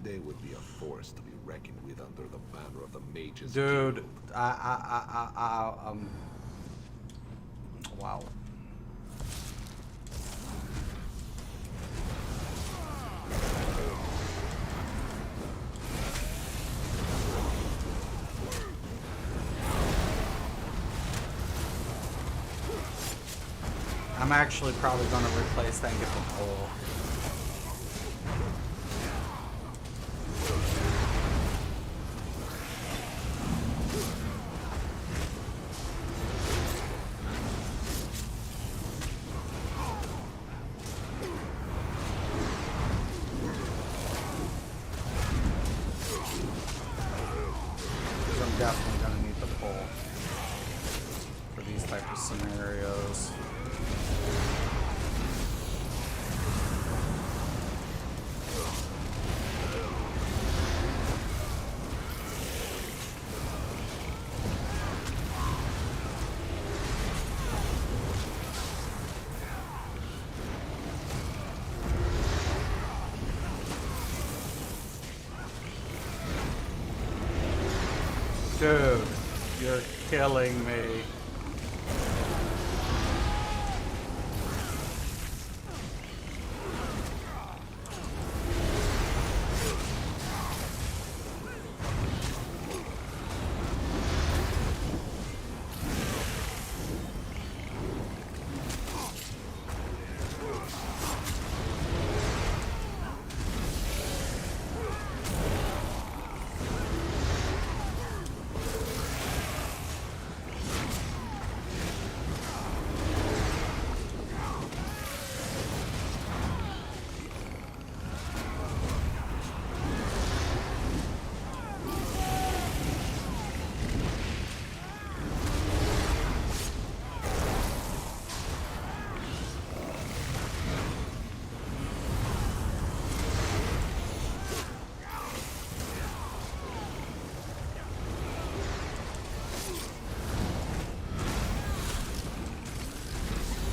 B: They would be a force to be reckoned with under the banner of the mages.
A: Dude, wow. I'm actually probably going to replace that and get the pole. I'm definitely going to need the pole for these type of scenarios. Dude, you're killing me.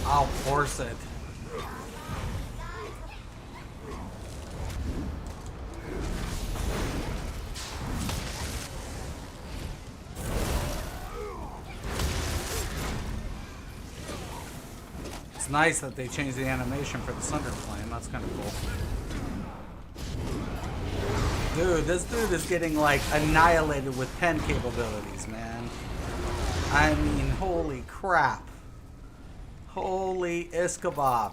A: I'll force it. It's nice that they changed the animation for the Sunder Flame. That's kind of cool. Dude, this dude is getting like annihilated with pen capabilities, man. I mean, holy crap. Holy iskabab.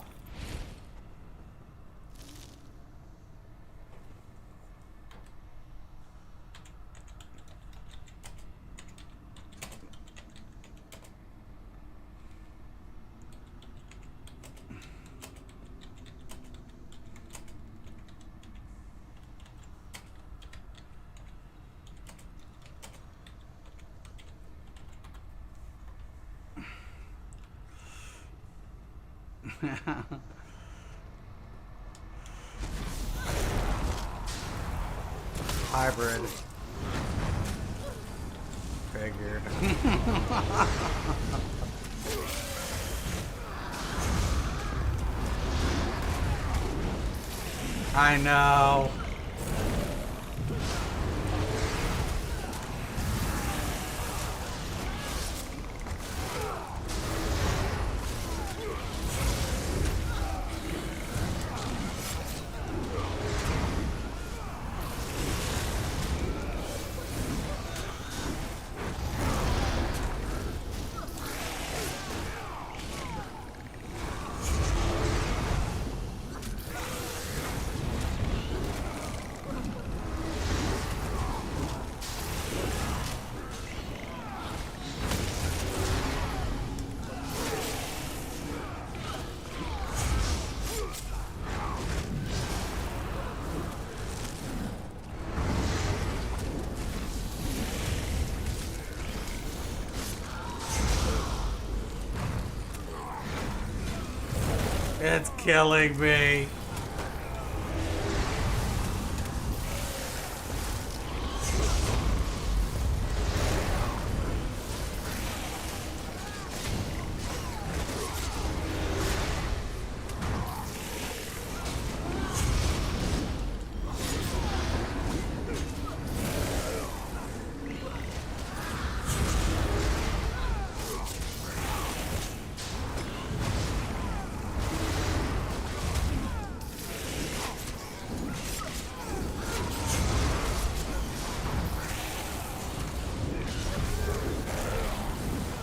A: Hybrid. Figured. I know. It's killing me.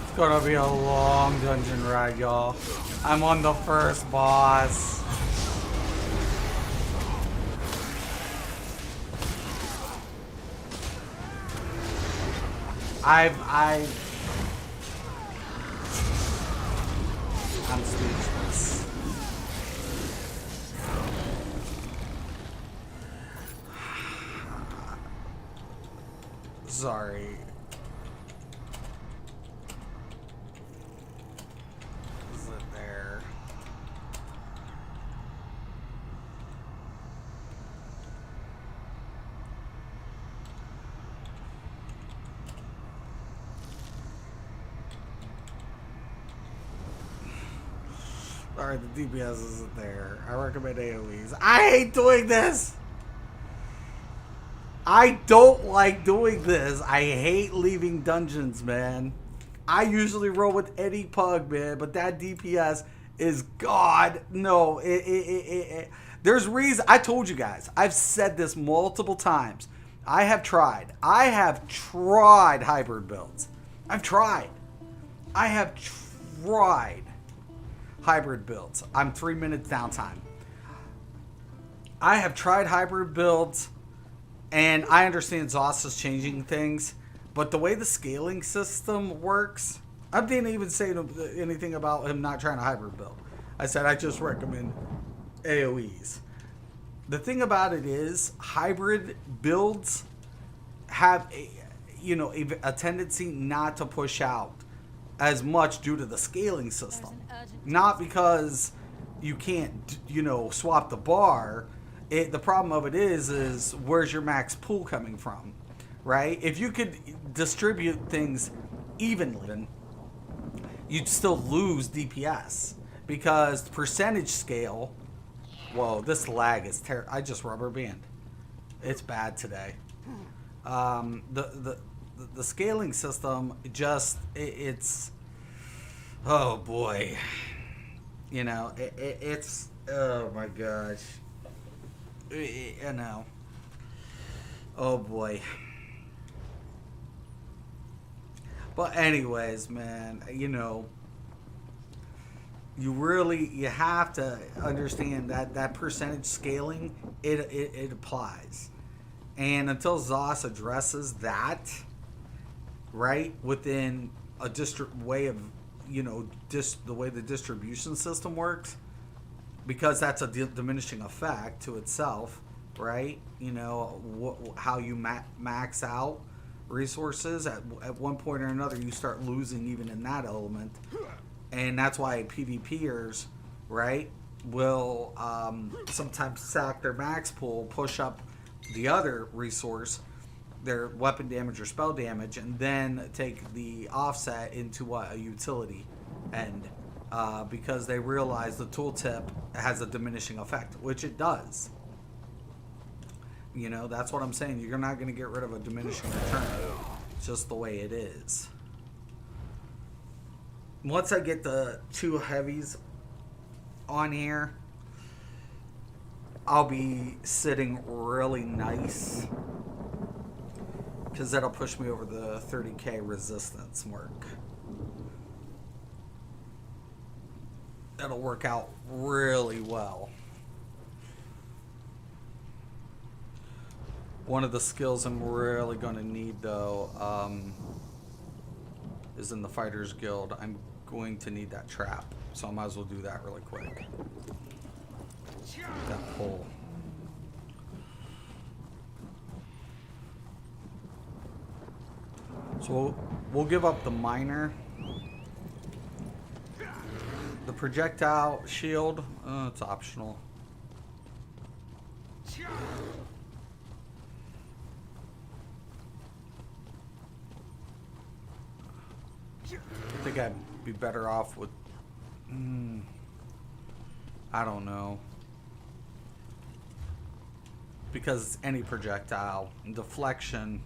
A: It's gonna be a long dungeon ride, y'all. I'm on the first boss. I'm speechless. Sorry. Is it there? Sorry, the DPS isn't there. I recommend AoEs. I hate doing this! I don't like doing this. I hate leaving dungeons, man. I usually roll with any pug, man, but that DPS is God. No, there's reason. I told you guys. I've said this multiple times. I have tried hybrid builds. I have tried hybrid builds. I'm 3 minutes downtime. I have tried hybrid builds, and I understand ZOS is changing things, but the way the scaling system works, I didn't even say anything about him not trying a hybrid build. I said I just recommend AoEs. The thing about it is, hybrid builds have a tendency not to push out as much due to the scaling system. Not because you can't, swap the bar. The problem of it is where's your max pool coming from, right? If you could distribute things evenly, you'd still lose DPS because the percentage scale. Whoa, this lag is terrible. I just rubber band. It's bad today. The scaling system it's oh boy, it's oh my gosh, oh boy. But anyways, man, you have to understand that percentage scaling it applies, and until ZOS addresses that right within a way of the way the distribution system works, because that's a diminishing effect to itself, right? How you max out resources at one point or another, you start losing even in that element. And that's why PvPers right, will sometimes sack their max pool, push up the other resource, their weapon damage or spell damage, and then take the offset into what, a utility end, because they realize the tooltip has a diminishing effect, which it does. You know, that's what I'm saying. You're not going to get rid of a diminishing return. It's just the way it is. Once I get the 2 heavies on here, I'll be sitting really nice, because that'll push me over the 30k resistance mark. That'll work out really well. One of the skills I'm really going to need, though, is in the Fighters Guild. I'm going to need that trap, so I might as well do that really quick. That pull. So we'll give up the miner. The projectile shield, it's optional. I think I'd be better off with... I don't know. Because it's any projectile. Deflection.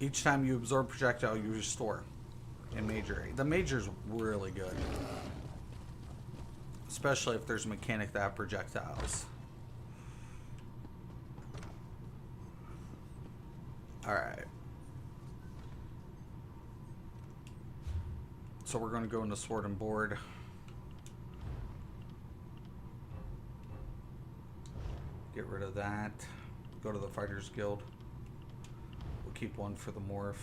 A: Each time you absorb projectile, you restore. In Major. The Major's really good. Especially if there's a mechanic that have projectiles. Alright. So we're going to go into Sword and Board. Get rid of that. Go to the Fighters Guild. We'll keep one for the morph.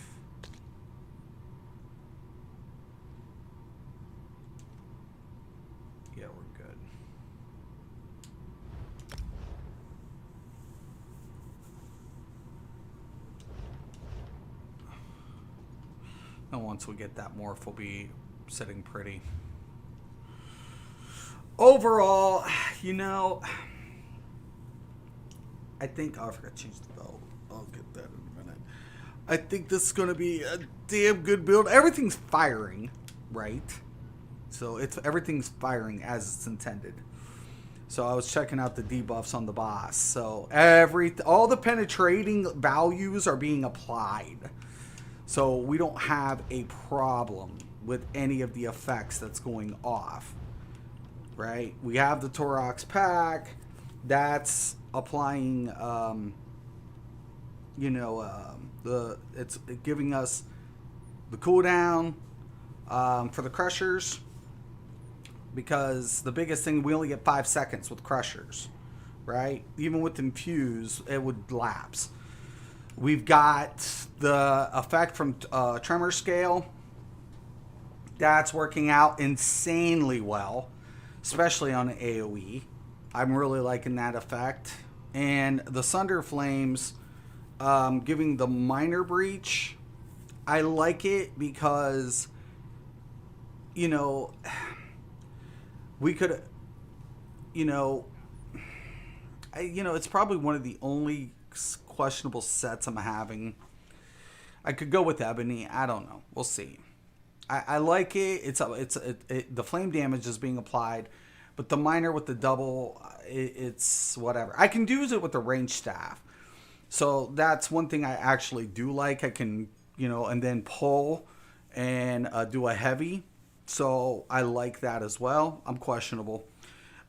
A: Yeah, we're good. And once we get that morph, we'll be sitting pretty. Overall, you know, I think... Oh, I forgot to change the belt. I'll get that in a minute. I think this is going to be a damn good build. Everything's firing, right? So everything's firing as it's intended. So I was checking out the debuffs on the boss. So all the penetrating values are being applied. So we don't have a problem with any of the effects that's going off, right? We have the Torox pack that's applying, it's giving us the cooldown for the crushers, because the biggest thing, we only get 5 seconds with crushers, right? Even with infuse, it would lapse. We've got the effect from Tremor Scale. That's working out insanely well, especially on AoE. I'm really liking that effect. And the Sunder Flames, giving the Minor Breach, I like it because, you know, we could, it's probably one of the only questionable sets I'm having. I could go with Ebony. I don't know. We'll see. I like it. The flame damage is being applied, but the minor with the double, it's whatever. I can use it with the range staff, so that's one thing I actually do like. I can, and then pull and do a heavy. So I like that as well. I'm questionable.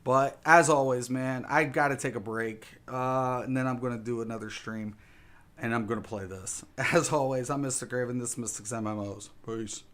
A: But as always, man, I got to take a break. And then I'm going to do another stream. And I'm going to play this. As always, I'm Mr. Graven. This is Mystics MMOs. Peace.